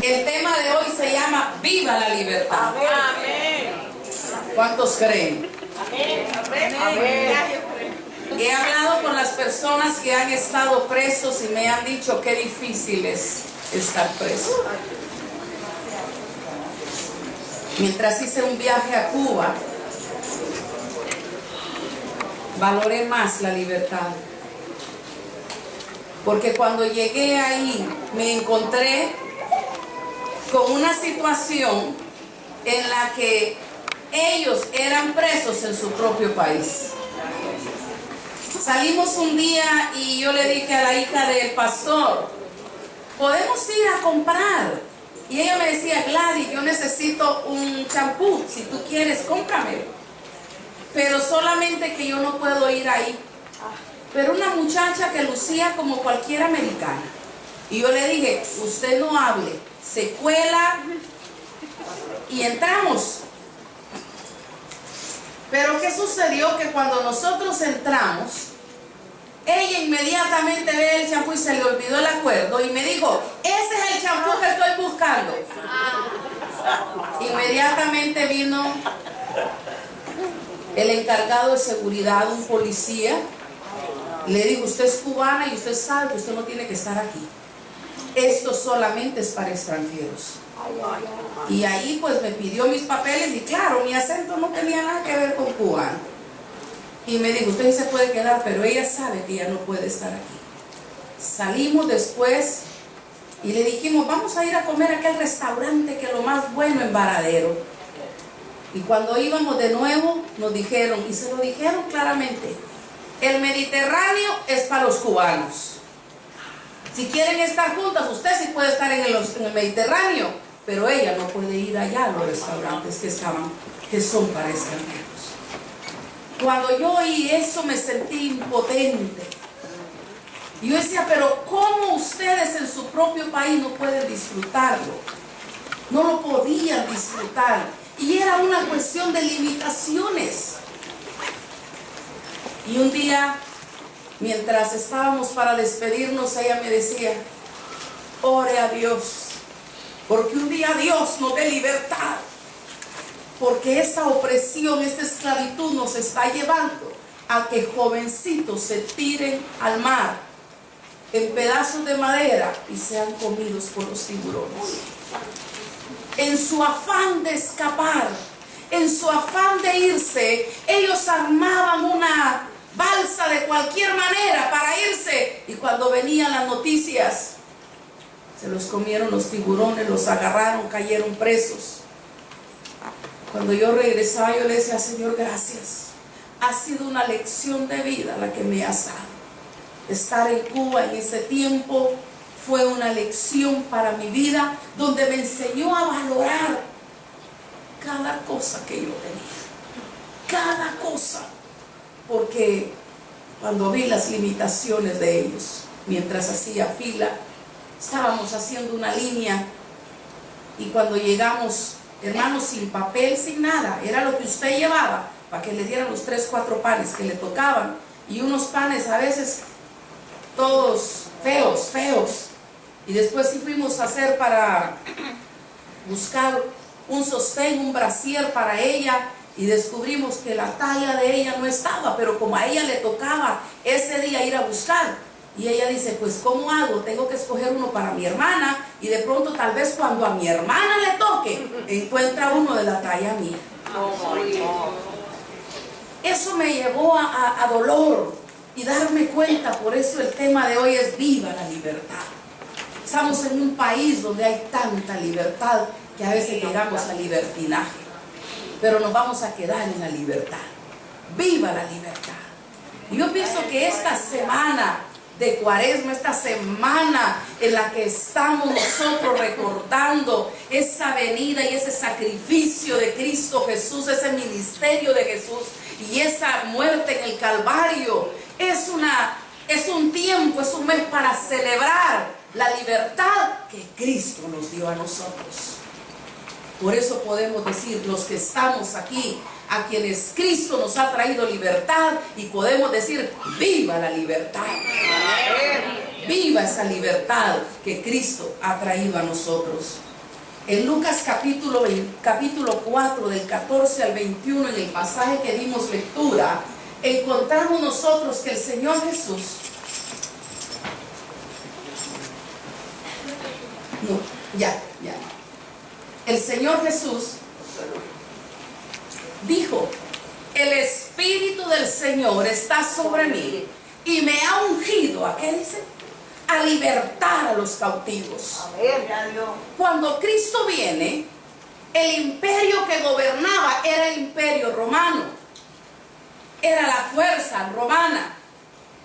El tema de hoy se llama Viva la libertad. Amén. ¿Cuántos creen? Amén. Amén. He hablado con las personas que han estado presos y me han dicho qué difícil es estar preso. Mientras hice un viaje a Cuba, valoré más la libertad. Porque cuando llegué ahí me encontré con una situación en la que ellos eran presos en su propio país. Salimos un día y yo le dije a la hija del pastor, ¿podemos ir a comprar? Y ella me decía, Gladys, yo necesito un champú, si tú quieres, cómpramelo. Pero solamente que yo no puedo ir ahí. Pero una muchacha que lucía como cualquier americana. Y yo le dije, usted no hable, se cuela y entramos. Pero ¿qué sucedió? Que cuando nosotros entramos, ella inmediatamente ve el champú y se le olvidó el acuerdo y me dijo, ese es el champú que estoy buscando. Inmediatamente vino el encargado de seguridad, un policía. Le digo, usted es cubana y usted sabe que usted no tiene que estar aquí. Esto solamente es para extranjeros. Y ahí pues me pidió mis papeles y claro, mi acento no tenía nada que ver con cubano. Y me dijo, usted se puede quedar, pero ella sabe que ella no puede estar aquí. Salimos después y le dijimos, vamos a ir a comer a aquel restaurante que es lo más bueno en Varadero. Y cuando íbamos de nuevo nos dijeron, y se lo dijeron claramente, el Mediterráneo es para los cubanos. Si quieren estar juntas, usted sí puede estar en el Mediterráneo, pero ella no puede ir allá a los restaurantes que son para extranjeros. Cuando yo oí eso me sentí impotente. Y yo decía, pero ¿cómo ustedes en su propio país no pueden disfrutarlo? No lo podían disfrutar. Y era una cuestión de limitaciones. Y un día, mientras estábamos para despedirnos, ella me decía, ore a Dios, porque un día Dios nos dé libertad, porque esa opresión, esta esclavitud nos está llevando a que jovencitos se tiren al mar en pedazos de madera y sean comidos por los tiburones. En su afán de escapar, en su afán de irse, ellos armaban una balsa de cualquier manera para irse, y cuando venían las noticias se los comieron los tiburones, los agarraron, cayeron presos. Cuando yo regresaba yo le decía, Señor, gracias, ha sido una lección de vida la que me has dado. Estar en Cuba en ese tiempo fue una lección para mi vida, donde me enseñó a valorar cada cosa que yo tenía, cada cosa. Porque cuando vi las limitaciones de ellos, mientras hacía fila, estábamos haciendo una línea, y cuando llegamos, hermanos, sin papel, sin nada, era lo que usted llevaba, para que le dieran los 3, 4 panes que le tocaban, y unos panes a veces todos feos, y después sí fuimos a hacer para buscar un sostén, un brasier para ella, y descubrimos que la talla de ella no estaba, pero como a ella le tocaba ese día ir a buscar, y ella dice, pues ¿cómo hago? Tengo que escoger uno para mi hermana, y de pronto tal vez cuando a mi hermana le toque, encuentra uno de la talla mía. Eso me llevó a dolor y darme cuenta. Por eso el tema de hoy es viva la libertad. Estamos en un país donde hay tanta libertad que a veces llegamos al libertinaje, pero nos vamos a quedar en la libertad. Viva la libertad. Y yo pienso que esta semana de Cuaresma, esta semana en la que estamos nosotros recordando esa venida y ese sacrificio de Cristo Jesús, ese ministerio de Jesús y esa muerte en el Calvario, es un tiempo, es un mes para celebrar la libertad que Cristo nos dio a nosotros. Por eso podemos decir, los que estamos aquí, a quienes Cristo nos ha traído libertad, y podemos decir, viva la libertad. Viva esa libertad que Cristo ha traído a nosotros. En Lucas capítulo 4, del 14 al 21, en el pasaje que dimos lectura, encontramos nosotros que el Señor Jesús, el Señor Jesús dijo: el Espíritu del Señor está sobre mí y me ha ungido, ¿a qué dice? A libertar a los cautivos. Cuando Cristo viene, el imperio que gobernaba era el imperio romano. Era la fuerza romana,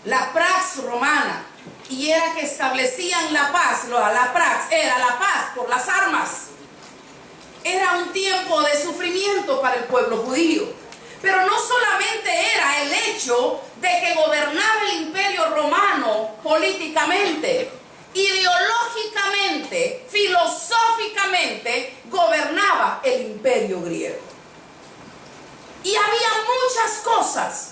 la prax romana, y era que establecían la paz. La prax era la paz por las armas. Era un tiempo de sufrimiento para el pueblo judío. Pero no solamente era el hecho de que gobernaba el imperio romano políticamente, ideológicamente, filosóficamente, gobernaba el imperio griego. Y había muchas cosas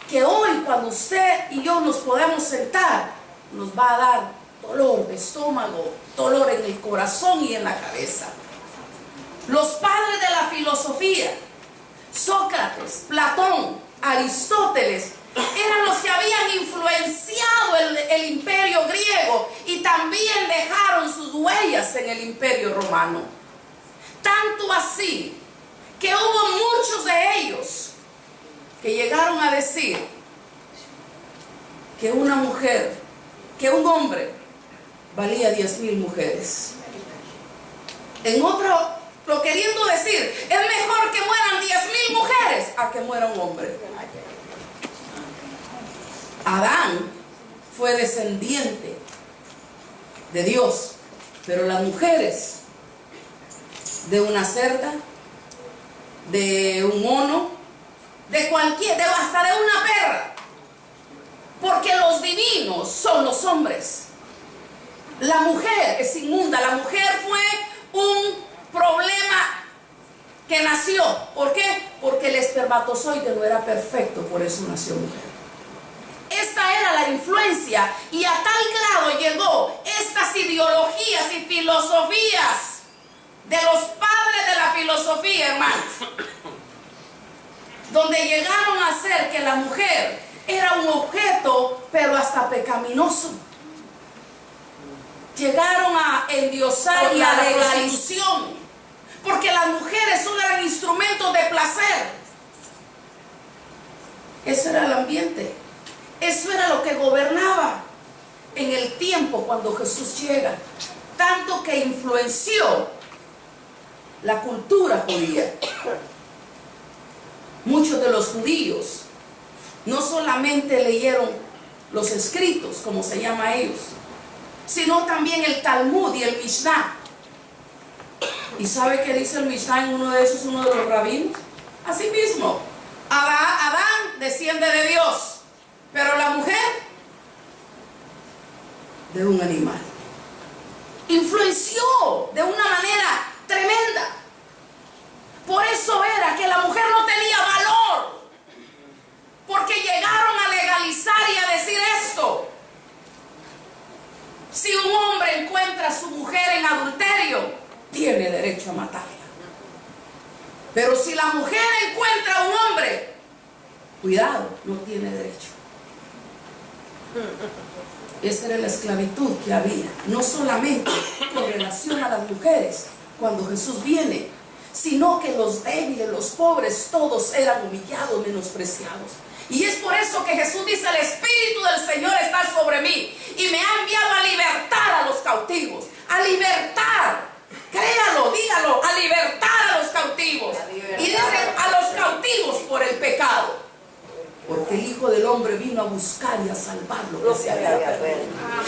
que hoy, cuando usted y yo nos podemos sentar, nos va a dar dolor de estómago, dolor en el corazón y en la cabeza. Los padres de la filosofía, Sócrates, Platón, Aristóteles, eran los que habían influenciado el imperio griego y también dejaron sus huellas en el imperio romano. Tanto así que hubo muchos de ellos que llegaron a decir que una mujer, que un hombre valía 10,000 mujeres. En otro, lo queriendo decir, es mejor que mueran 10,000 mujeres a que muera un hombre. Adán fue descendiente de Dios, pero las mujeres de una cerda, de un mono, hasta de una perra, porque los divinos son los hombres. La mujer es inmunda. La mujer fue un problema que nació. ¿Por qué? Porque el espermatozoide no era perfecto, por eso nació mujer. Esta era la influencia, y a tal grado llegó estas ideologías y filosofías de los padres de la filosofía, hermanos, donde llegaron a hacer que la mujer era un objeto, pero hasta pecaminoso. Llegaron a endiosar y a la prostitución, porque las mujeres solo eran instrumentos de placer. Eso era el ambiente. Eso era lo que gobernaba en el tiempo cuando Jesús llega. Tanto que influenció la cultura judía. Muchos de los judíos no solamente leyeron los escritos, como se llama a ellos, sino también el Talmud y el Mishnah. ¿Y sabe qué dice el Mishnah en uno de los rabinos? Así mismo, Adán desciende de Dios, pero la mujer de un animal. Influenció de una manera tremenda. Por eso era que la mujer no tenía valor, porque llegaron a legalizar y a decir esto: si un hombre encuentra a su mujer en adulterio, tiene derecho a matarla. Pero si la mujer encuentra a un hombre, cuidado, no tiene derecho. Esa era la esclavitud que había, no solamente con relación a las mujeres cuando Jesús viene, sino que los débiles, los pobres, todos eran humillados, menospreciados. Y es por eso que Jesús dice: el Espíritu del Señor está sobre mí y me ha enviado a libertar a los cautivos. A libertar, créalo, dígalo, a libertar a los cautivos. Y dice: a los cautivos por el pecado. Porque el Hijo del Hombre vino a buscar y a salvar lo que se había perdido.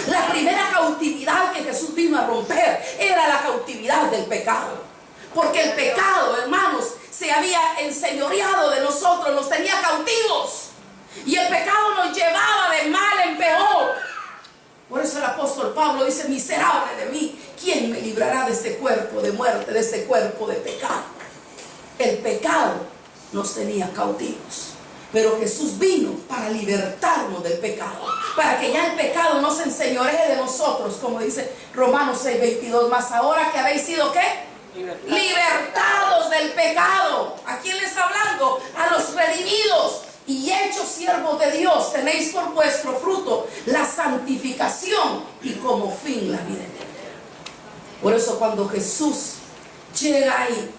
La primera cautividad que Jesús vino a romper era la cautividad del pecado. Porque el pecado, hermanos, se había enseñoreado de nosotros, nos tenía cautivos. Y el pecado nos llevaba de mal en peor. Por eso el apóstol Pablo dice: miserable de mí, ¿quién me librará de este cuerpo de muerte, de este cuerpo de pecado? El pecado nos tenía cautivos. Pero Jesús vino para libertarnos del pecado, para que ya el pecado no se enseñoree de nosotros, como dice Romanos 6:22, más ahora que habéis sido ¿qué? Libertados del pecado. ¿A quién le está hablando? A los redimidos y hechos siervos de Dios, tenéis por vuestro fruto la santificación y como fin la vida eterna. Por eso cuando Jesús llega ahí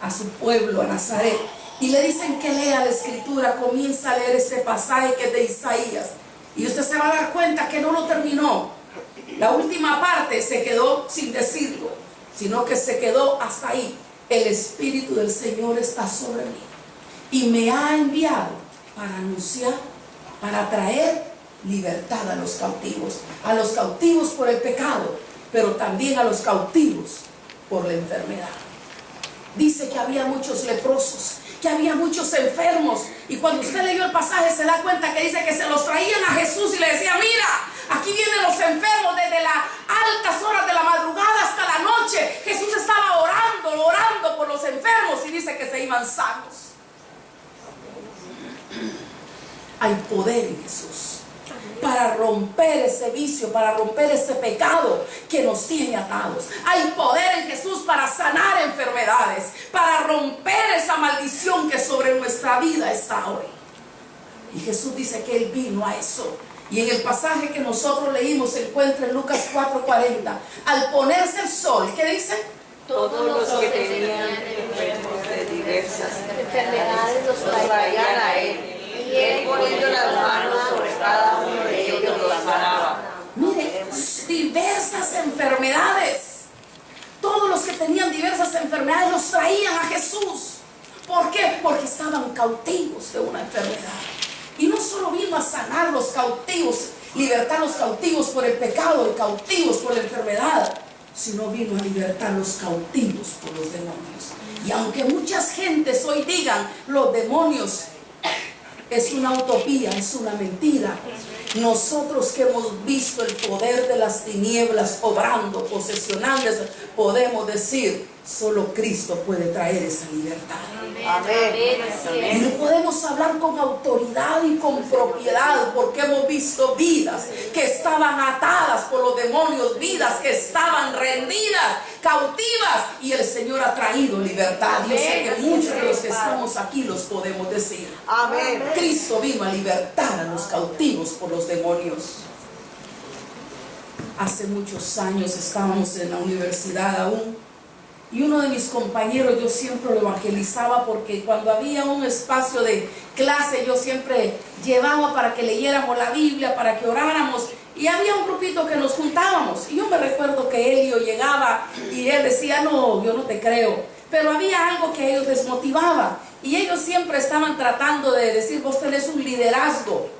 a su pueblo, a Nazaret, y le dicen que lea la escritura, comienza a leer este pasaje que es de Isaías, y usted se va a dar cuenta que no lo terminó. La última parte se quedó sin decirlo, sino que se quedó hasta ahí. El Espíritu del Señor está sobre mí y me ha enviado para anunciar, para traer libertad a los cautivos por el pecado, pero también a los cautivos por la enfermedad. Dice que había muchos leprosos, que había muchos enfermos, y cuando usted leyó el pasaje se da cuenta que dice que se los traían a Jesús y le decía: mira, aquí vienen los enfermos desde las altas horas de la madrugada hasta la noche. Jesús estaba orando por los enfermos, y dice que se iban sanos. Hay poder en Jesús para romper ese vicio, para romper ese pecado que nos tiene atados. Hay poder en Jesús para sanar enfermedades, para romper esa maldición que sobre nuestra vida está hoy. Y Jesús dice que Él vino a eso. Y en el pasaje que nosotros leímos se encuentra en Lucas 4:40. Al ponerse el sol, ¿qué dice? Todos los que tenían enfermos de diversas enfermedades los traían a Él. Y Él, poniendo las manos sobre cada uno de ellos, los sanaba. Mire, diversas enfermedades. Todos los que tenían diversas enfermedades los traían a Jesús. ¿Por qué? Porque estaban cautivos de una enfermedad. Y no solo vino a sanar los cautivos, libertar los cautivos por el pecado y cautivos por la enfermedad, sino vino a libertar los cautivos por los demonios. Y aunque muchas gentes hoy digan los demonios es una utopía, es una mentira, nosotros que hemos visto el poder de las tinieblas obrando, posesionándose, podemos decir: solo Cristo puede traer esa libertad. Amén. Y lo podemos hablar con autoridad y con propiedad, porque hemos visto vidas que estaban atadas por los demonios, vidas que estaban rendidas, cautivas, y el Señor ha traído libertad. Yo sé que muchos de los que estamos aquí los podemos decir. Amén. Cristo vino a libertar a los cautivos por los demonios. Hace muchos años estábamos en la universidad aún, y uno de mis compañeros, yo siempre lo evangelizaba, porque cuando había un espacio de clase yo siempre llevaba para que leyéramos la Biblia, para que oráramos, y había un grupito que nos juntábamos. Y yo me recuerdo que Elio llegaba y él decía: no, yo no te creo. Pero había algo que a ellos les motivaba, y ellos siempre estaban tratando de decir: vos tenés un liderazgo,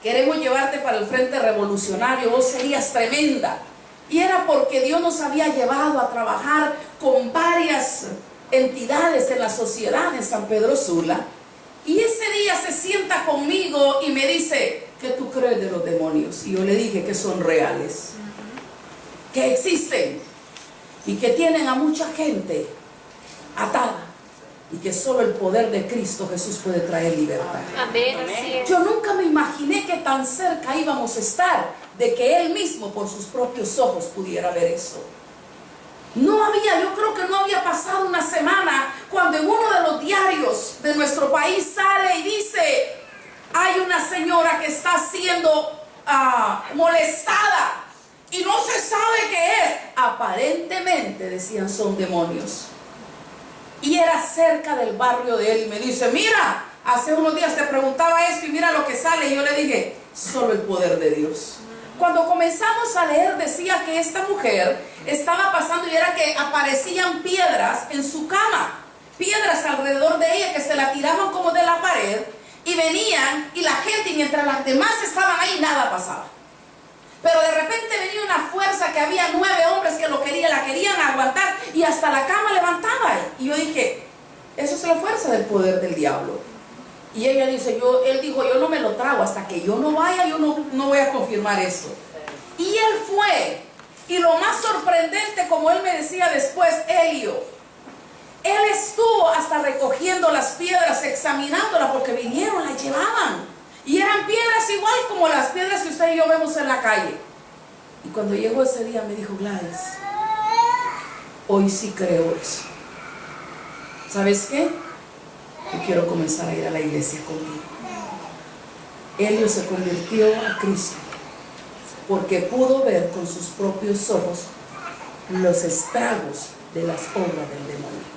queremos llevarte para el frente revolucionario, vos serías tremenda. Y era porque Dios nos había llevado a trabajar con varias entidades en la sociedad en San Pedro Sula. Y ese día se sienta conmigo y me dice: ¿qué tú crees de los demonios? Y yo le dije que son reales, que existen y que tienen a mucha gente atada, y que solo el poder de Cristo Jesús puede traer libertad. Amén. Yo nunca me imaginé que tan cerca íbamos a estar de que Él mismo por sus propios ojos pudiera ver eso. Yo creo que no había pasado una semana cuando en uno de los diarios de nuestro país sale y dice: hay una señora que está siendo molestada y no se sabe qué es. Aparentemente, decían, son demonios. Y era cerca del barrio de él, y me dice: mira, hace unos días te preguntaba esto y mira lo que sale. Y yo le dije: solo el poder de Dios. Cuando comenzamos a leer, decía que esta mujer estaba pasando y era que aparecían piedras en su cama, piedras alrededor de ella que se la tiraban como de la pared, y venían, y la gente, mientras las demás estaban ahí, nada pasaba. Pero de repente venía una fuerza, que había 9 hombres que la querían aguantar, y hasta la cama levantaba. Y yo dije: eso es la fuerza del poder del diablo. Y ella dice: él dijo: yo no me lo trago, hasta que yo no vaya, yo no voy a confirmar eso. Y él fue, y lo más sorprendente, como él me decía después, Elio, él estuvo hasta recogiendo las piedras, examinándolas, porque vinieron, las llevaban, y eran piedras piedras igual como las piedras que usted y yo vemos en la calle. Y cuando llegó ese día me dijo: Gladys, hoy sí creo eso. ¿Sabes qué? Yo quiero comenzar a ir a la iglesia contigo. Elio se convirtió a Cristo porque pudo ver con sus propios ojos los estragos de las obras del demonio.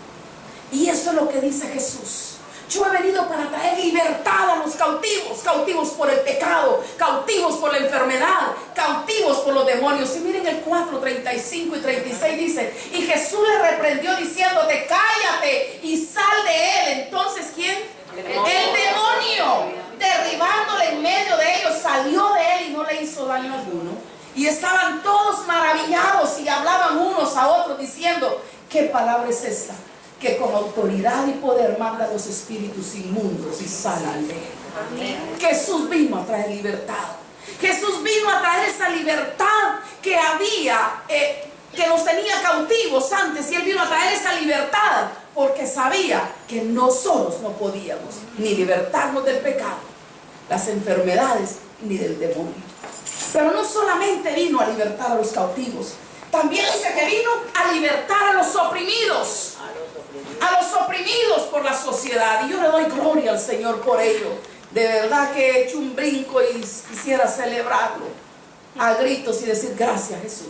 Y eso es lo que dice Jesús: yo he venido para traer libertad a los cautivos, cautivos por el pecado, cautivos por la enfermedad, cautivos por los demonios. Y miren el 4, 35 y 36 dice: y Jesús le reprendió diciéndote: cállate y sal de él. Entonces, ¿quién? El demonio, derribándole en medio de ellos, salió de él y no le hizo daño alguno. Y estaban todos maravillados y hablaban unos a otros diciendo: ¿qué palabra es esta? Que con autoridad y poder manda a los espíritus inmundos y salen de él. Amén. Jesús vino a traer libertad. Jesús vino a traer esa libertad que había, que los tenía cautivos antes. Y él vino a traer esa libertad porque sabía que nosotros no podíamos ni libertarnos del pecado, las enfermedades, ni del demonio. Pero no solamente vino a libertar a los cautivos, también dice que vino a libertar a los oprimidos. A los oprimidos por la sociedad. Y yo le doy gloria al Señor por ello. De verdad que he hecho un brinco y quisiera celebrarlo a gritos y decir: gracias, Jesús.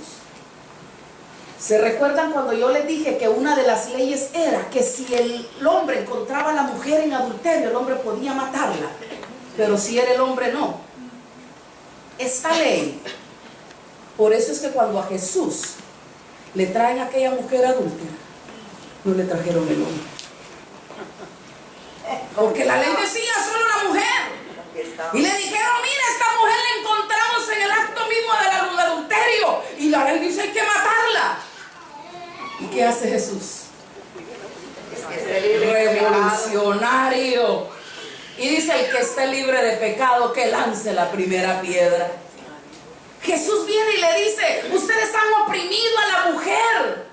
¿Se recuerdan cuando yo les dije que una de las leyes era que si el hombre encontraba a la mujer en adulterio, el hombre podía matarla? Pero si era el hombre, no. Esta ley, por eso es que cuando a Jesús le traen a aquella mujer adúltera, no le trajeron el hombre, porque la ley decía solo la mujer. Y le dijeron: mira, esta mujer la encontramos en el acto mismo del adulterio, y la ley dice: hay que matarla. ¿Y qué hace Jesús? Revolucionario. Y dice: el que esté libre de pecado, que lance la primera piedra. Jesús viene y le dice: ustedes han oprimido a la mujer,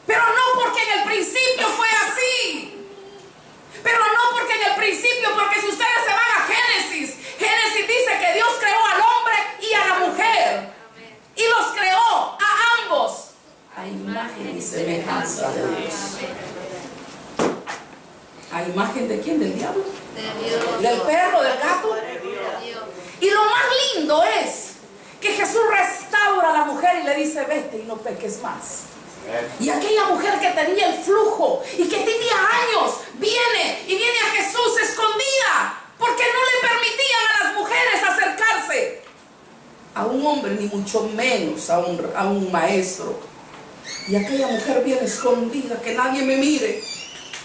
pero no porque en el principio fue así. Pero no porque en el principio, porque si ustedes se van a Génesis, Génesis dice que Dios creó al hombre y a la mujer. Y los creó a ambos a imagen y semejanza de Dios. ¿A imagen de quién? ¿Del diablo? ¿Del perro? ¿Del gato? Y lo más lindo es que Jesús restaura a la mujer y le dice: vete y no peques más. Y aquella mujer que tenía el flujo y que tenía años, viene a Jesús escondida, porque no le permitían a las mujeres acercarse a un hombre, ni mucho menos a un maestro. Y aquella mujer viene escondida, que nadie me mire.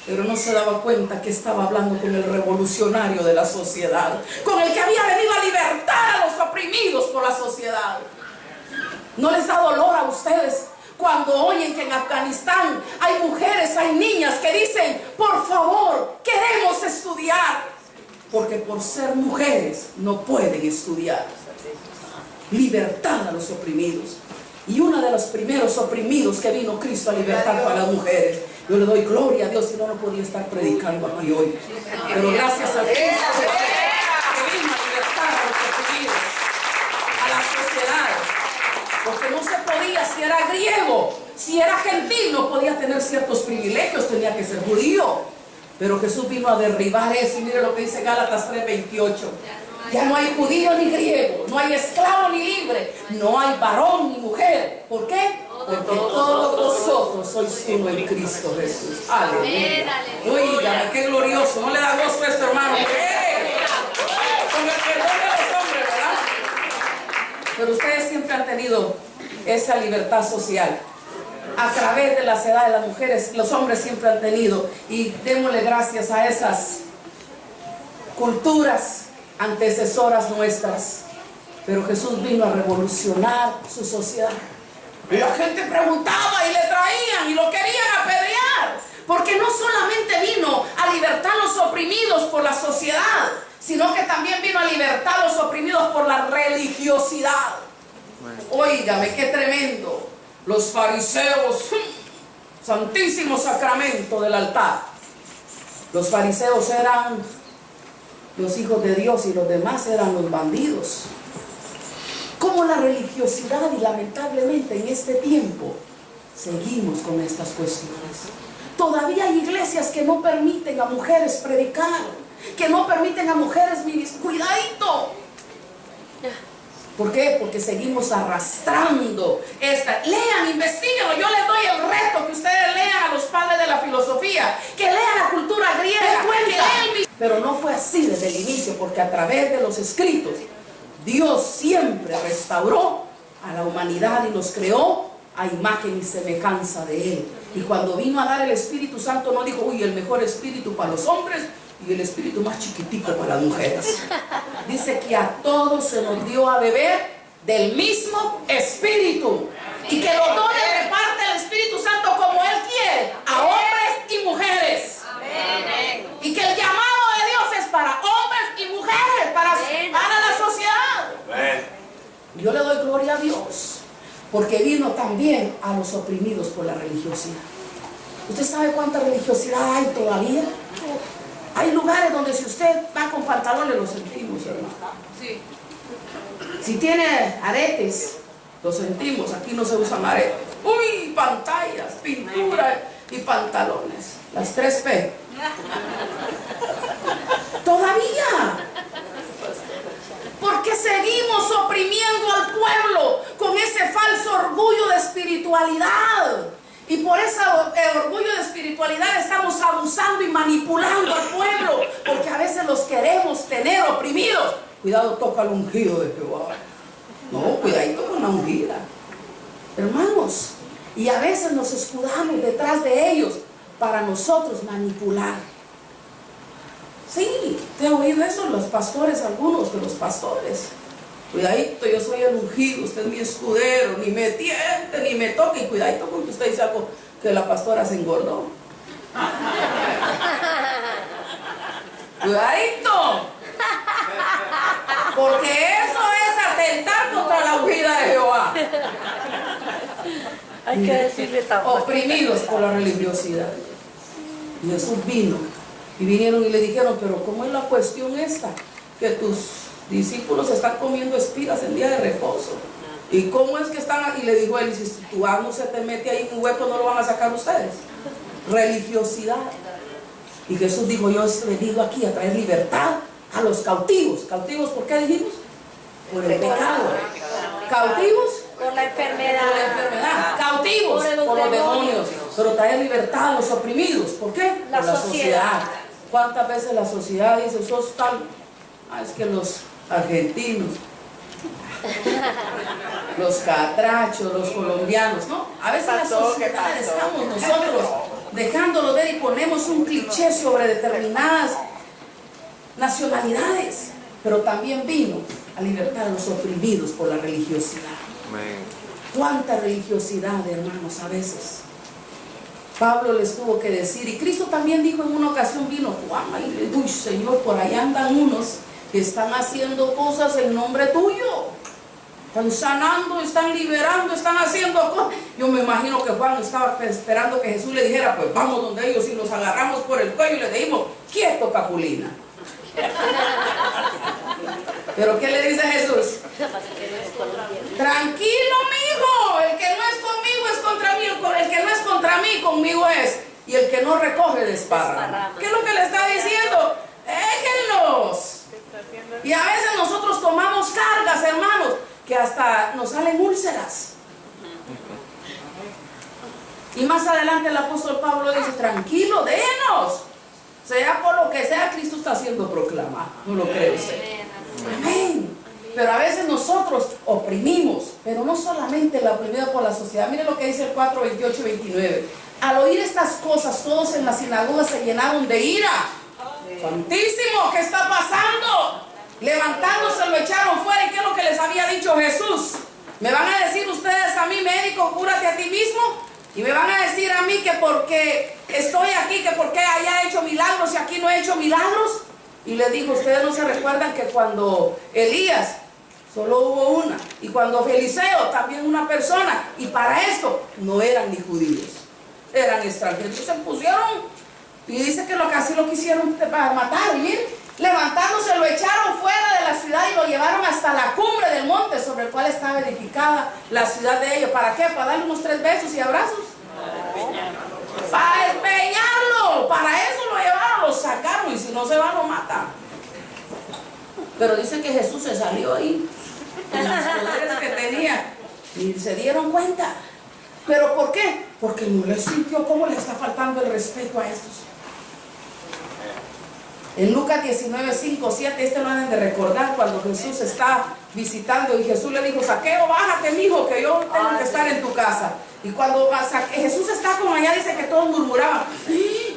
Pero no se daba cuenta que estaba hablando con el revolucionario de la sociedad, con el que había venido a libertar a los oprimidos por la sociedad. ¿No les da dolor a ustedes cuando oyen que en Afganistán hay mujeres, hay niñas que dicen: por favor, queremos estudiar? Porque por ser mujeres no pueden estudiar. Libertad a los oprimidos. Y uno de los primeros oprimidos que vino Cristo a libertar fue a las mujeres. Yo le doy gloria a Dios, si no, no podía estar predicando aquí hoy. Pero gracias a Cristo que vino a libertar a los oprimidos, a la sociedad. Porque no se podía, si era griego, si era gentil, no podía tener ciertos privilegios, tenía que ser judío. Pero Jesús vino a derribar eso. Y mire lo que dice Gálatas 3:28. Ya no hay judío ni griego, no hay esclavo ni libre, no hay varón ni mujer. ¿Por qué? Porque todos vosotros sois uno en Cristo Jesús. Aleluya. Oígame, qué glorioso. ¿No le da gozo a esto, hermano? Con el perdón de los hombres, ¿verdad? Pero ustedes siempre han tenido esa libertad social. A través de las edades de las mujeres, los hombres siempre han tenido. Y démosle gracias a esas culturas antecesoras nuestras. Pero Jesús vino a revolucionar su sociedad. Y la gente preguntaba y le traían y lo querían apedrear, porque no solamente vino a libertar a los oprimidos por la sociedad, sino que también vino a libertar a los oprimidos por la religiosidad. Óigame, qué tremendo. Los fariseos, santísimo sacramento del altar. Los fariseos eran los hijos de Dios y los demás eran los bandidos. Como la religiosidad, y lamentablemente en este tiempo seguimos con estas cuestiones. Todavía hay iglesias que no permiten a mujeres predicar, que no permiten a mujeres ministrar. ¡Cuidadito! ¿Por qué? Porque seguimos arrastrando esta. Lean, investiguen. Yo les doy el reto que ustedes lean a los padres de la filosofía, que lean la cultura griega, que lean. Pero no fue así desde el inicio, porque a través de los escritos Dios siempre restauró a la humanidad y nos creó a imagen y semejanza de Él. Y cuando vino a dar el Espíritu Santo, no dijo, uy, el mejor espíritu para los hombres y el espíritu más chiquitico para las mujeres. Dice que a todos se nos dio a beber del mismo espíritu, y que los dones reparte el Espíritu Santo como Él quiere, a hombres y mujeres. Y que el llamado de Dios es para hombres y mujeres, para la sociedad. Yo le doy gloria a Dios, porque vino también a los oprimidos por la religiosidad. ¿Usted sabe cuánta religiosidad hay todavía? Hay lugares donde si usted va con pantalones, lo sentimos, hermano. Sí. Si tiene aretes, lo sentimos. Aquí no se usan aretes. Uy, pantallas, pintura y pantalones. Las 3P. Todavía. Porque seguimos oprimiendo al pueblo con ese falso orgullo de espiritualidad. Y por ese orgullo de espiritualidad estamos abusando y manipulando al pueblo, porque a veces los queremos tener oprimidos. Cuidado, toca el ungido de Jehová. No, cuidadito con la ungida, hermanos. Y a veces nos escudamos detrás de ellos para nosotros manipular. Sí, te he oído eso los pastores, algunos de los pastores. Cuidadito, yo soy el ungido, usted es mi escudero, ni me tiente, ni me toque. Y cuidadito porque usted dice algo que la pastora se engordó. Cuidadito. Porque eso es atentar contra la ungida de Jehová. Hay que decirle tampoco. Oprimidos por la religiosidad. Y Jesús vino. Y vinieron y le dijeron, pero ¿cómo es la cuestión esta? Que tus discípulos están comiendo espigas en día de reposo. ¿Y cómo es que están aquí? Y le dijo él, si tu asno se te mete ahí en un hueco, no lo van a sacar ustedes. Religiosidad. Y Jesús dijo, yo he venido aquí a traer libertad a los cautivos. ¿Cautivos por qué dijimos? Por el pecado. ¿Cautivos? Por la enfermedad. Por la enfermedad. Cautivos por los demonios. Pero traer libertad a los oprimidos. ¿Por qué? Por la sociedad. ¿Cuántas veces la sociedad dice, sos tal? Es que los argentinos, los catrachos, los colombianos, ¿no? A veces la sociedad estamos nosotros dejándolo ver y ponemos un cliché sobre determinadas nacionalidades. Pero también vino a libertar a los oprimidos por la religiosidad. ¿Cuánta religiosidad, hermanos, a veces? Pablo les tuvo que decir, y Cristo también dijo en una ocasión, vino Juan y le dijo, uy, Señor, por ahí andan unos que están haciendo cosas en nombre tuyo. Están sanando, están liberando, están haciendo cosas. Yo me imagino que Juan estaba esperando que Jesús le dijera, pues vamos donde ellos y nos agarramos por el cuello y le dijimos, quieto, Capulina. ¿Pero qué le dice Jesús? Tranquilo, mijo, el que no es conmigo es contra mí, el que no es contra mí, conmigo es. Y el que no recoge desparrama. ¿Qué es lo que le está diciendo? Déjenlos. Y a veces nosotros tomamos cargas, hermanos, que hasta nos salen úlceras. Y más adelante el apóstol Pablo dice, tranquilo, déjenos. Sea por lo que sea, Cristo está siendo proclamado. ¿No lo cree usted? Amén. Pero a veces nosotros oprimimos, pero no solamente la oprimida por la sociedad. Mire lo que dice el 4, 28 y 29. Al oír estas cosas, todos en la sinagoga se llenaron de ira. Santísimo, ¿qué está pasando? Levantándose lo echaron fuera. ¿Y qué es lo que les había dicho Jesús? ¿Me van a decir ustedes a mí, médico, cúrate a ti mismo? Y me van a decir a mí que porque estoy aquí, que porque haya hecho milagros y aquí no he hecho milagros. Y les digo, ustedes no se recuerdan que cuando Elías solo hubo una, y cuando Eliseo también una persona, y para esto no eran ni judíos, eran extranjeros. Se pusieron, y dice que así lo quisieron matar, miren, Levantándose lo echaron fuera de la ciudad y lo llevaron hasta la cumbre del monte sobre el cual estaba edificada la ciudad de ellos. ¿Para qué? ¿Para darle unos 3 besos y abrazos? Para empeñarlo. Para eso lo llevaron, lo sacaron, y si no se va lo matan. Pero dice que Jesús se salió ahí con los poderes que tenía y se dieron cuenta. ¿Pero por qué? Porque no le sintió cómo le está faltando el respeto a estos. En Lucas 19, 5, 7, lo han de recordar cuando Jesús está visitando y Jesús le dijo: Zaqueo, bájate, mijo, que yo tengo que estar en tu casa. Y cuando Jesús está como allá, dice que todos murmuraban: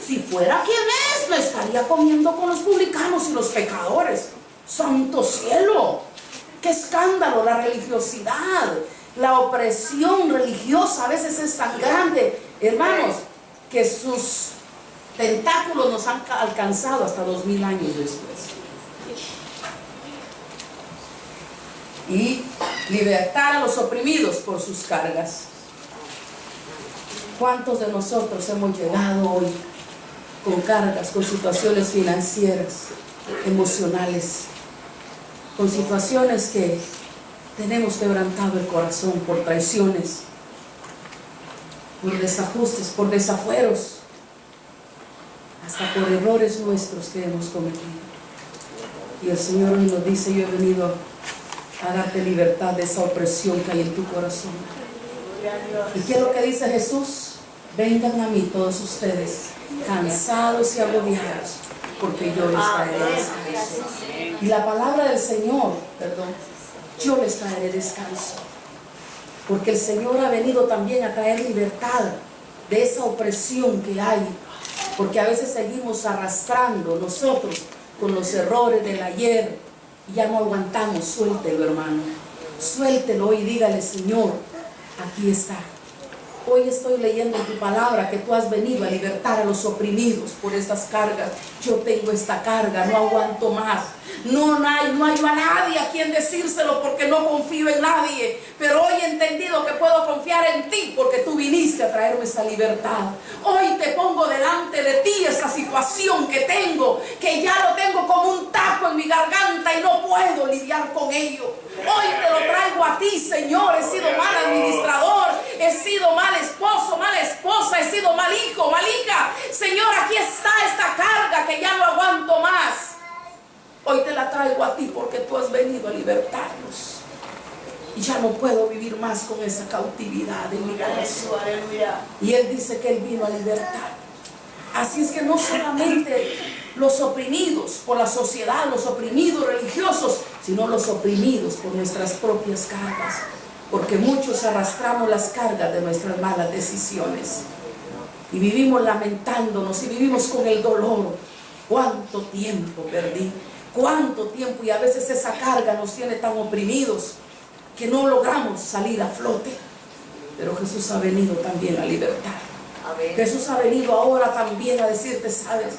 si fuera quien es, me estaría comiendo con los publicanos y los pecadores. ¡Santo cielo! ¡Qué escándalo! La religiosidad, la opresión religiosa a veces es tan grande, hermanos, que sus tentáculos nos han alcanzado hasta 2000 años después. Y libertar a los oprimidos por sus cargas. ¿Cuántos de nosotros hemos llegado hoy con cargas, con situaciones financieras, emocionales, con situaciones que tenemos quebrantado el corazón por traiciones, por desajustes, por desafueros, hasta por errores nuestros que hemos cometido? Y el Señor hoy nos dice: yo he venido a darte libertad de esa opresión que hay en tu corazón. ¿Y qué es lo que dice Jesús? Vengan a mí todos ustedes, cansados y agobiados, porque yo les traeré descanso. Y la palabra del Señor, yo les traeré descanso. Porque el Señor ha venido también a traer libertad de esa opresión que hay. Porque a veces seguimos arrastrando nosotros con los errores del ayer y ya no aguantamos. Suéltelo, hermano. Suéltelo y dígale: Señor, aquí está. Hoy estoy leyendo en tu palabra que tú has venido a libertar a los oprimidos por estas cargas. Yo tengo esta carga, no aguanto más. No hay a nadie a quien decírselo porque no confío en nadie. Pero hoy he entendido que puedo confiar en ti porque tú viniste a traerme esa libertad. Hoy te pongo delante de ti esa situación que tengo, que ya lo tengo como un taco en mi garganta y no puedo lidiar con ello. Hoy te lo traigo a ti, Señor. He sido mal administrador, he sido mal esposo, mala esposa, he sido mal hijo, mal hija. Señor, aquí está esta carga que ya no aguanto más. Hoy te la traigo a ti porque tú has venido a libertarnos. Y ya no puedo vivir más con esa cautividad en mi corazón. Y Él dice que Él vino a libertar. Así es que no solamente los oprimidos por la sociedad, los oprimidos religiosos, sino los oprimidos por nuestras propias cargas. Porque muchos arrastramos las cargas de nuestras malas decisiones. Y vivimos lamentándonos y vivimos con el dolor. ¿Cuánto tiempo perdí? ¿Cuánto tiempo? Y a veces esa carga nos tiene tan oprimidos que no logramos salir a flote. Pero Jesús ha venido también a libertar. Amén. Jesús ha venido ahora también a decirte: sabes,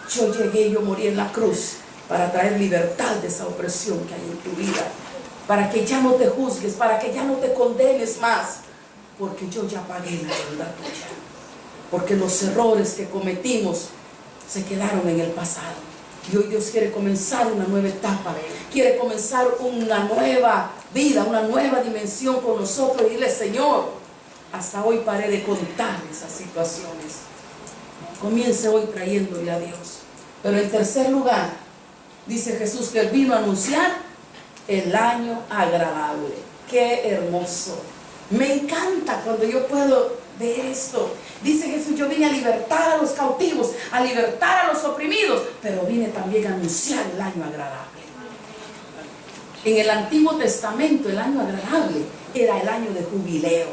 yo llegué, yo morí en la cruz para traer libertad de esa opresión que hay en tu vida, para que ya no te juzgues, para que ya no te condenes más, porque yo ya pagué la deuda tuya, porque los errores que cometimos se quedaron en el pasado. Y hoy Dios quiere comenzar una nueva etapa, quiere comenzar una nueva vida, una nueva dimensión con nosotros. Y dile: Señor, hasta hoy paré de contar esas situaciones. Comience hoy trayéndole a Dios. Pero en tercer lugar, dice Jesús que Él vino a anunciar el año agradable. ¡Qué hermoso! Me encanta cuando yo puedo ver esto. Dice Jesús: yo vine a libertar a los cautivos, a libertar a los oprimidos, pero vine también a anunciar el año agradable. En el Antiguo Testamento el año agradable era el año de jubileo.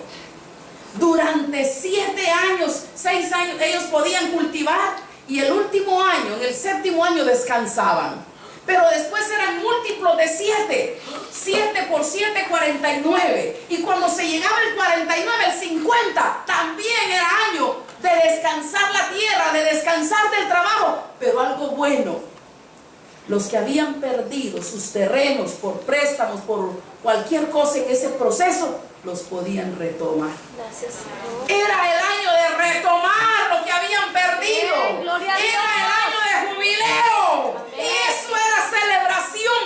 Durante 7 años, 6 años ellos podían cultivar, y el último año, en el 7º año, descansaban. Pero después eran múltiplos de 7. 7 por 7, 49. Y cuando se llegaba el 49, el 50, también era año de descansar la tierra, de descansar del trabajo. Pero algo bueno: los que habían perdido sus terrenos por préstamos, por cualquier cosa en ese proceso, los podían retomar. Gracias, Señor. Era el año de retomar lo que habían perdido. Gloria a Dios. Era el año de jubileo. Amén. Eso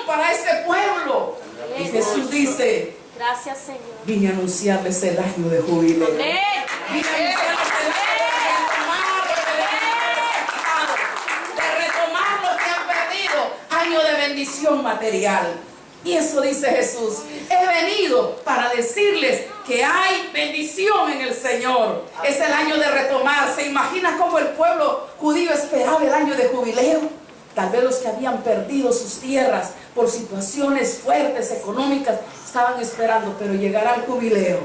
para este pueblo. Y Jesús dice, gracias, Señor. vine a anunciarles el año de jubileo. Amén. Vine a anunciarles el año de retomar lo que han perdido, año de bendición material. Y eso dice Jesús, he venido para decirles que hay bendición en el Señor. Es el año de retomar. ¿Se imagina cómo el pueblo judío esperaba el año de jubileo? Tal vez los que habían perdido sus tierras por situaciones fuertes económicas estaban esperando, pero llegará el jubileo.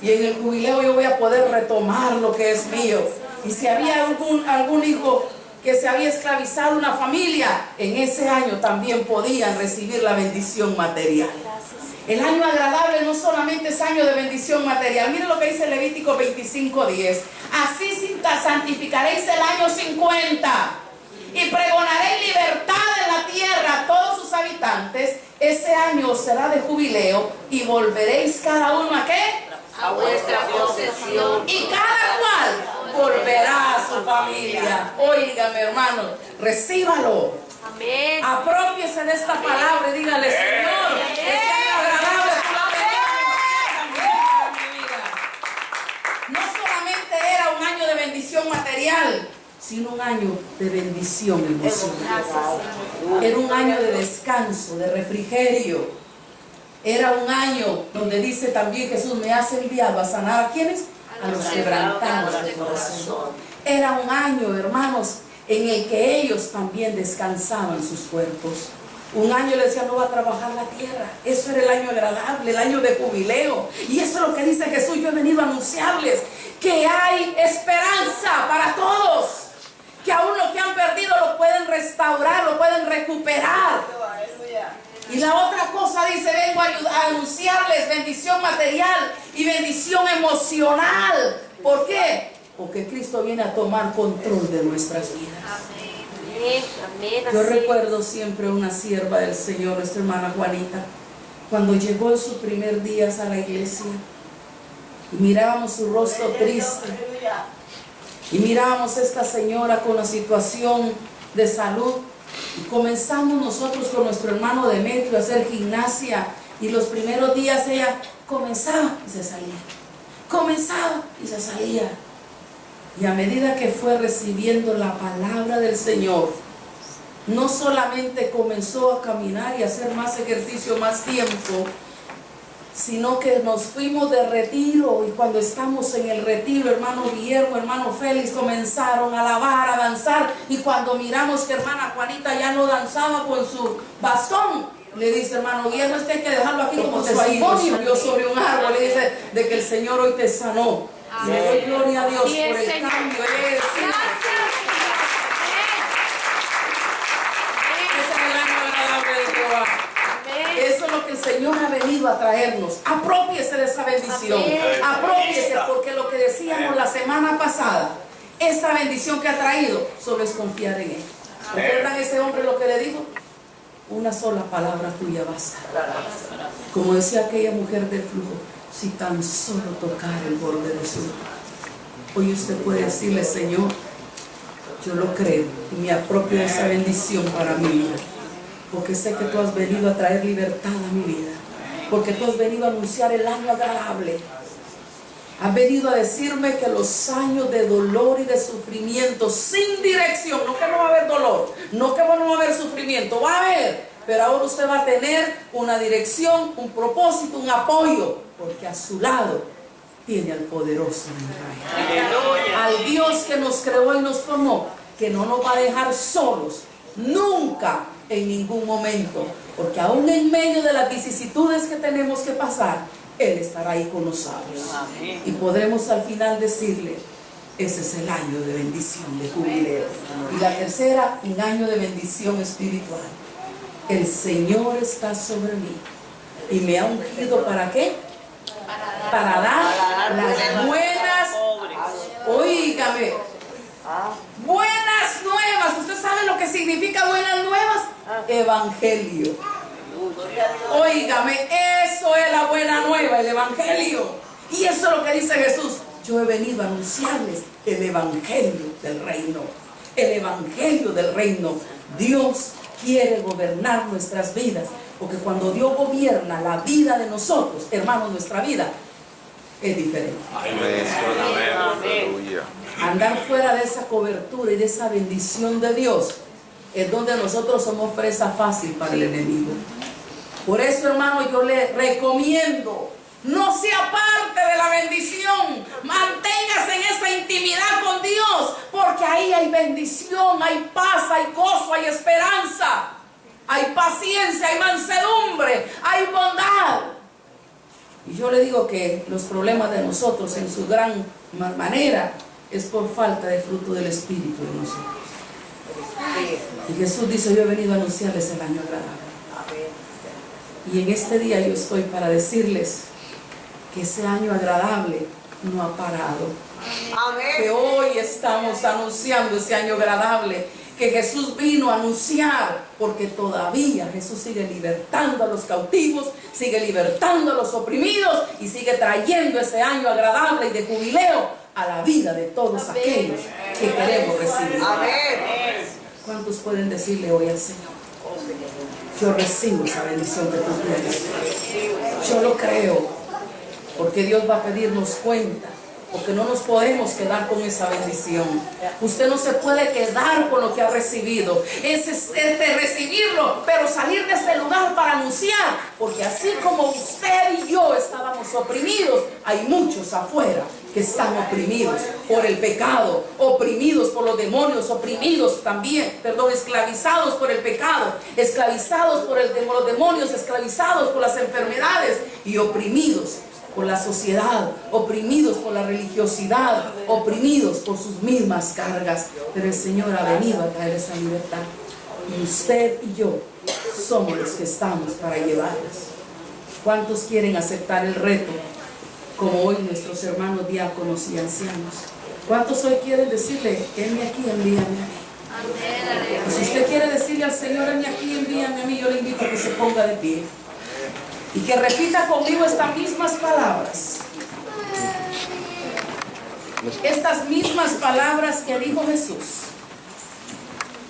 Y en el jubileo yo voy a poder retomar lo que es mío. Y si había algún hijo que se había esclavizado una familia, en ese año también podían recibir la bendición material. El año agradable no solamente es año de bendición material. Miren lo que dice Levítico 25:10. Así santificaréis el año 50 y pregonaréis libertad en la tierra a todos sus habitantes. Ese año será de jubileo y volveréis cada uno ¿a qué? A vuestra posesión. Y cada cual volverá a su familia. Óigame, hermano, recíbalo. Amén. Aprópiese de esta palabra y dígale, Señor, este año agradable tú lo has venido a mi vida. No solamente era un año de bendición material, sino un año de bendición emocional. Era un año de descanso, de refrigerio. Era un año donde dice también Jesús, me has enviado a sanar a quienes, a los quebrantados de corazón. Era un año, hermanos, en el que ellos también descansaban sus cuerpos. Un año le decía, no va a trabajar la tierra. Eso era el año agradable, el año de jubileo. Y eso es lo que dice Jesús. Yo he venido a anunciarles que hay esperanza para todos, que aún lo que han perdido lo pueden restaurar, lo pueden recuperar. Y la otra cosa dice, vengo a anunciarles bendición material y bendición emocional. ¿Por qué? Porque Cristo viene a tomar control de nuestras vidas. Amén. Amén. Yo Así. recuerdo siempre una sierva del Señor, nuestra hermana Juanita, cuando llegó en sus primeros días a la iglesia y mirábamos su rostro triste y mirábamos a esta señora con la situación de salud. Y comenzamos nosotros con nuestro hermano Demetrio a hacer gimnasia. Y los primeros días ella comenzaba y se salía. Comenzaba y se salía. Y a medida que fue recibiendo la palabra del Señor, no solamente comenzó a caminar y a hacer más ejercicio, más tiempo, sino que nos fuimos de retiro. Y cuando estamos en el retiro, hermano Guillermo, hermano Félix comenzaron a alabar, a danzar. Y cuando miramos que hermana Juanita ya no danzaba con su bastón, le dice, hermano Guillermo, este hay que dejarlo aquí como testimonio. Vio sobre un árbol, le dice, de que el Señor hoy te sanó. Y le doy gloria a Dios por el cambio. Eso es lo que el Señor ha venido a traernos. Apropiese de esa bendición. Apropiese, porque lo que decíamos la semana pasada, esta bendición que ha traído solo es confiar en Él. ¿Recuerdan ese hombre lo que le dijo? Una sola palabra tuya basta. Como decía aquella mujer del flujo, si tan solo tocar el borde de su manto. Hoy usted puede decirle, Señor, yo lo creo y me apropio de esa bendición para mi vida. Porque sé que tú has venido a traer libertad a mi vida. Porque tú has venido a anunciar el año agradable. Has venido a decirme que los años de dolor y de sufrimiento sin dirección, no que no va a haber dolor, no que no va a haber sufrimiento, va a haber, pero ahora usted va a tener una dirección, un propósito, un apoyo, porque a su lado tiene al poderoso en Israel. Al Dios que nos creó y nos formó, que no nos va a dejar solos, nunca, en ningún momento, porque aún en medio de las vicisitudes que tenemos que pasar, Él estará ahí con nosotros. Y podremos al final decirle, ese es el año de bendición, de jubileo. Y la tercera, un año de bendición espiritual. El Señor está sobre mí y me ha ungido, ¿para qué? Para dar las buenas, oígame, buenas nuevas. ¿Usted sabe lo que significa buenas nuevas? Evangelio. Óigame, eso es la buena nueva, el evangelio. Y eso es lo que dice Jesús. Yo he venido a anunciarles el evangelio del reino. El evangelio del reino. Dios quiere gobernar nuestras vidas. Porque cuando Dios gobierna la vida de nosotros, hermanos, nuestra vida es diferente. Andar fuera de esa cobertura y de esa bendición de Dios es donde nosotros somos presa fácil para el enemigo. Por eso, hermano, yo le recomiendo, no se aparte de la bendición, manténgase en esa intimidad con Dios, porque ahí hay bendición, hay paz, hay gozo, hay esperanza, hay paciencia, hay mansedumbre, hay bondad. Y yo le digo que los problemas de nosotros en su gran manera es por falta de fruto del Espíritu de nosotros. Y Jesús dice, yo he venido a anunciarles el año agradable. Y en este día yo estoy para decirles que ese año agradable no ha parado. Que hoy estamos anunciando ese año agradable que Jesús vino a anunciar, porque todavía Jesús sigue libertando a los cautivos, sigue libertando a los oprimidos y sigue trayendo ese año agradable y de jubileo a la vida de todos aquellos que queremos recibir. ¿Cuántos pueden decirle hoy al Señor? Yo recibo esa bendición que tú tienes. Yo lo creo, porque Dios va a pedirnos cuenta, porque no nos podemos quedar con esa bendición. Usted no se puede quedar con lo que ha recibido. Es recibirlo, pero salir de este lugar para anunciar, porque así como usted y yo estábamos oprimidos, hay muchos afuera que están oprimidos por el pecado, oprimidos por los demonios, oprimidos también, esclavizados por el pecado, esclavizados por los demonios, esclavizados por las enfermedades y oprimidos por la sociedad, oprimidos por la religiosidad, oprimidos por sus mismas cargas. Pero el Señor ha venido a traer esa libertad, y usted y yo somos los que estamos para llevarlas. ¿Cuántos quieren aceptar el reto, como hoy nuestros hermanos diáconos y ancianos? ¿Cuántos hoy quieren decirle, heme aquí, envíame a mí? Y si usted quiere decirle al Señor, heme aquí, envíame a mí, yo le invito a que se ponga de pie y que repita conmigo estas mismas palabras. Estas mismas palabras que dijo Jesús.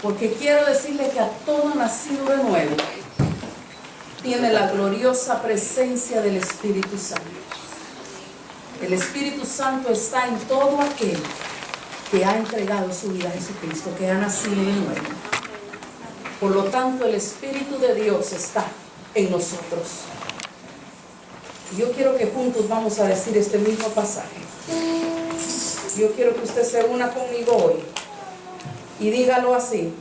Porque quiero decirle que a todo nacido de nuevo tiene la gloriosa presencia del Espíritu Santo. El Espíritu Santo está en todo aquel que ha entregado su vida a Jesucristo, que ha nacido de nuevo. Por lo tanto, el Espíritu de Dios está en nosotros. Yo quiero que juntos vamos a decir este mismo pasaje. Yo quiero que usted se una conmigo hoy y dígalo así.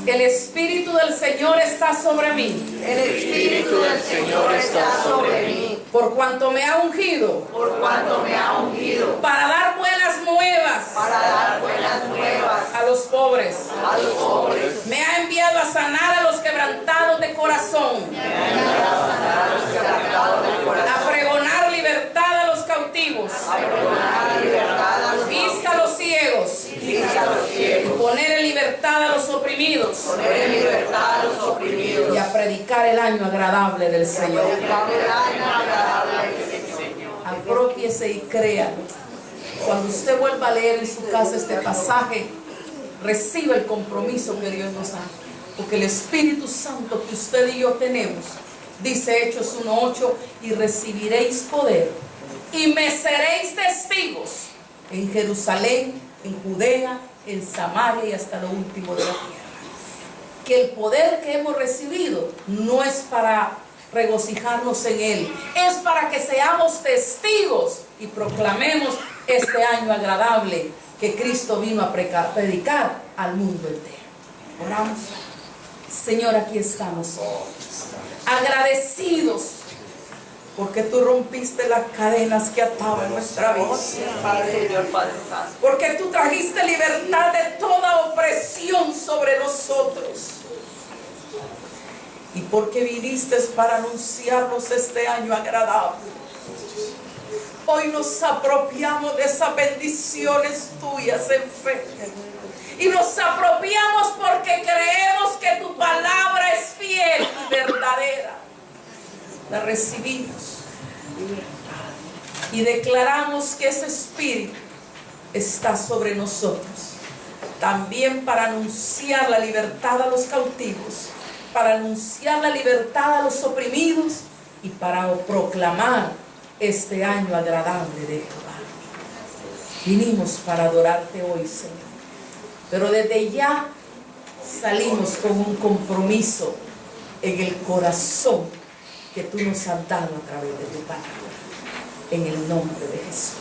El Espíritu del Señor está sobre mí. El Espíritu del Señor está sobre mí. Por cuanto me ha ungido. Por cuanto me ha ungido. Para dar buenas nuevas. Para dar buenas nuevas a los pobres. a los pobres. Me ha enviado a sanar a los quebrantados de corazón. Me ha enviado a sanar a los quebrantados de corazón. A pregonar libertad a los cautivos. A pregonar libertad a los Vista a los ciegos. vista a los ciegos. Poner en libertad a los oprimidos. Poner en libertad a los oprimidos. Y a predicar el año agradable del Señor. Apropiese y créalo. Cuando usted vuelva a leer en su casa este pasaje, reciba el compromiso que Dios nos da. Porque el Espíritu Santo que usted y yo tenemos, dice Hechos 1:8, y recibiréis poder y me seréis testigos en Jerusalén, en Judea, en Samaria y hasta lo último de la tierra. Que el poder que hemos recibido no es para regocijarnos en él, es para que seamos testigos y proclamemos este año agradable que Cristo vino a predicar al mundo entero. Oramos. Señor, aquí estamos agradecidos porque tú rompiste las cadenas que ataban nuestra vida, porque tú trajiste libertad de toda opresión sobre nosotros, y porque viniste para anunciarnos este año agradable. Hoy nos apropiamos de esas bendiciones tuyas en fe, y nos apropiamos porque creemos que tu palabra es fiel y verdadera. La recibimos y declaramos que ese Espíritu está sobre nosotros. también para anunciar la libertad a los cautivos, para anunciar la libertad a los oprimidos y para proclamar este año agradable de Jehová. Vinimos para adorarte hoy, Señor, pero desde ya salimos con un compromiso en el corazón que tú nos has dado a través de tu palabra, en el nombre de Jesús.